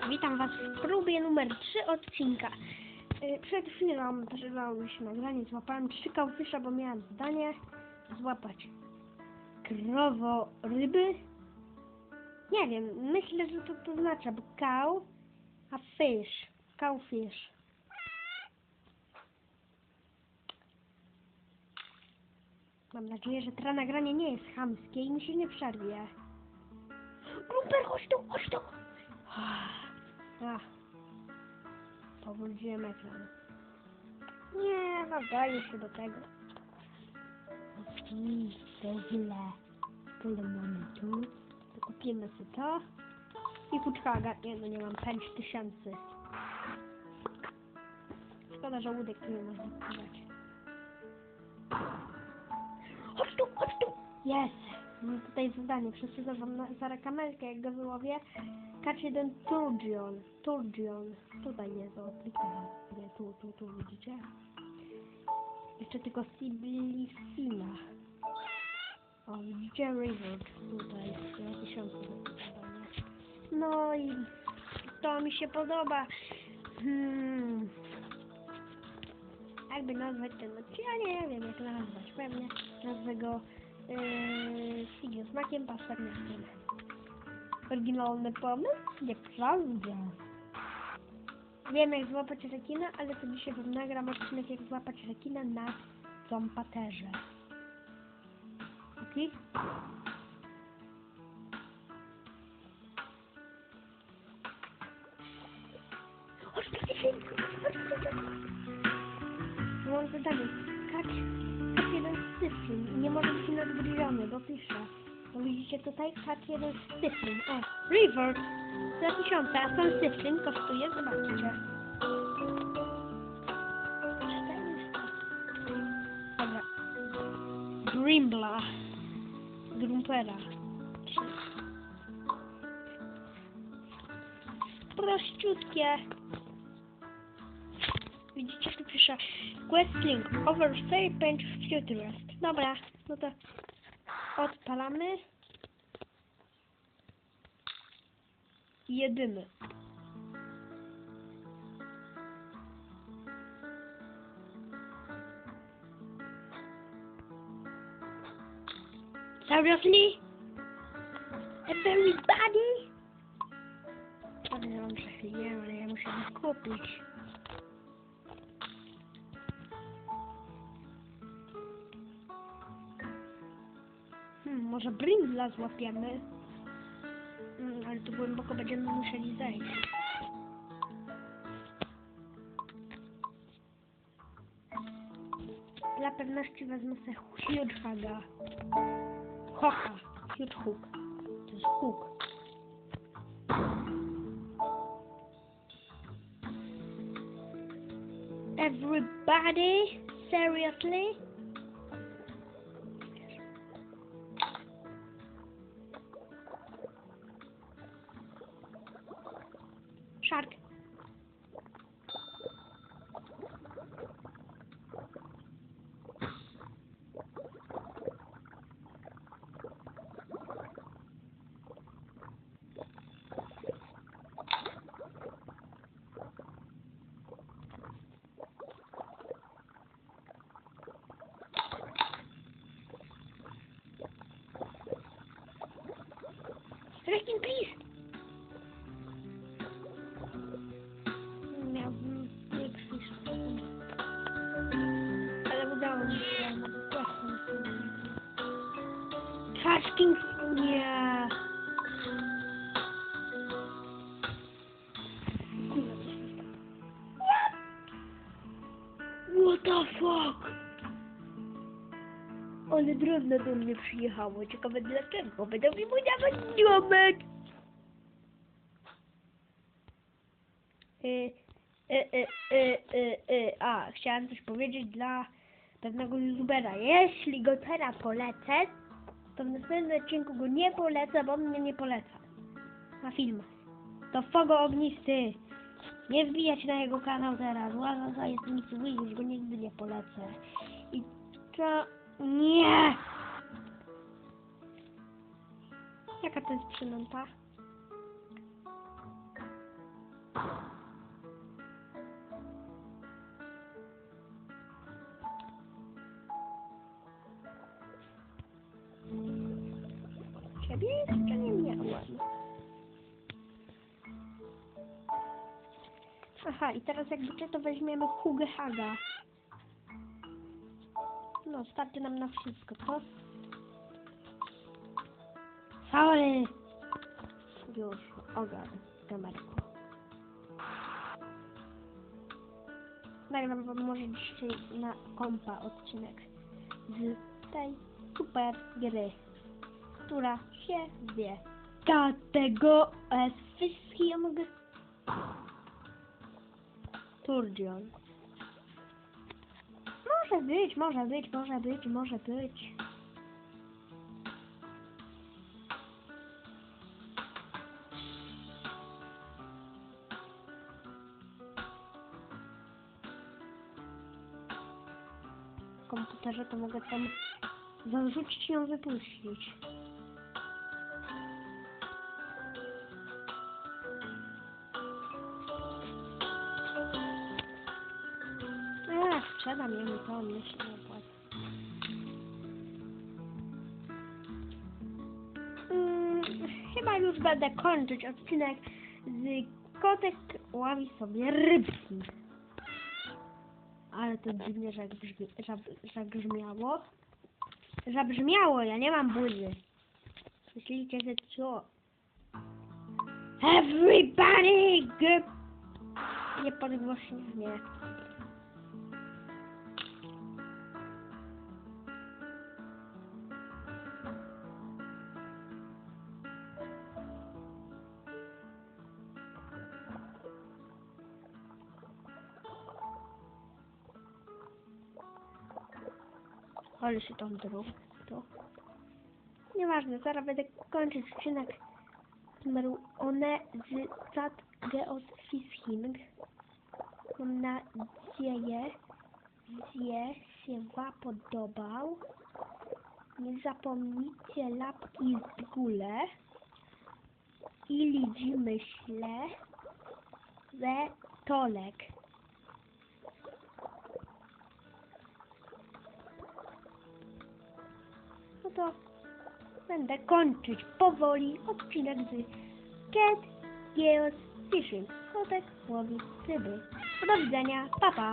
Witam Was w próbie numer 3 odcinka. Przed chwilą przerwało mi się nagranie, złapałem 3 kałfisza, bo miałem zadanie złapać ryby. Nie wiem, myślę, że to oznacza, bo cow, a fish, cowfish. Mam nadzieję, że to nagranie nie jest chamskie i mi się nie przerwie. Gruper, chodź tu, chodź tu! Powróciłem ekran. Nie, nadaje się do tego. To źle. Tyle mamy tu. To kupimy sobie to. I futrzkaga. Nie, no nie mam 5000. Szkoda, że łódek tu nie można kupować. Chodź tu, chodź tu! Jest! Mam tutaj zadanie. Przesyłam wam za kamerkę, jak go wyłowię. Catch jeden Turgeon. Tutaj jest, o, kliknąłem. Nie, tu, widzicie? Jeszcze tylko Siblisina. O, widzicie? River. Tutaj, 2000. No i to mi się podoba. Jakby nazwać ten odcinek? Ja nie wiem, jak nazwać. Pewnie nazwę go z smakiem pasternakiem. Oryginalny pomysł? Nieprawda. Wiem, jak złapać rekina, ale to dzisiaj wam nagram odcinek, jak złapać rekina na ząpaterze. Okej? Chodź, mam zadanie. Catch jeden styflin i nie może być nadgryziony, bo pisze. No widzicie tutaj? Catch jeden styflin. O, River! 2000, a ten styflin kosztuje, zobaczcie. Dobra. Grumpera. Prościutkie. Widzicie, tu pisze Quest link over Serpent Futurist. Dobra, no to odpalamy. Jedymy. Seriously? Everybody? Powiem, że nie, ale ja muszę go kupić. Może Brimbla złapiemy? Ale tu głęboko będziemy musieli zejść. Dla pewności wezmę sobie Huge Hoka. Huge hook. To jest hook. Everybody? Seriously? Shark. Rekin, please! Miałbym fish. Ale udało mi się na płaską. Catching! Nie! What the fuck? Ale drewno do mnie przyjechało. Ciekawe dlaczego. Będę mi mu dawać dziomek. Chciałem coś powiedzieć dla pewnego youtubera. Jeśli go teraz polecę, to w następnym odcinku go nie polecę, bo on mnie nie poleca. Na filmach. To Fogo Ognisty. Nie wbijać na jego kanał teraz. Łaza jest nic, już go nigdy nie polecę. I to... Nie! Jaka to jest przynęta? sobie jeszcze nie miałem. Aha, i teraz jakby to weźmiemy Hugehaga. No, starczy nam na wszystko, co? Sorry! Już, ogar, kamerką. Nagram wam może dzisiaj na kompa odcinek z tej super gry, która się wie. Dlatego Fisking Turdion. Może być, może być, może być, może być. W komputerze to mogę tam zarzucić ją wypuścić. Sprzedam ją i to mnie się nie opłaca. Chyba już będę kończyć odcinek z kotek ławi sobie rybki. Ale to dziwnie, że zabrzmiało. Zabrzmiało, ja nie mam burzy. Myślicie, że co? Everybody go! Nie podgłośnienie. Ale się tam drugą. Nieważne, zaraz będę kończyć odcinek numeru odc1. Mam nadzieję, że się wam podobał. Nie zapomnijcie łapki w górę. I lidzi myślę we wtorek. No to będę kończyć powoli odcinek z Cat Geos Fishing. Kotek łowi ryby. Do widzenia, pa pa!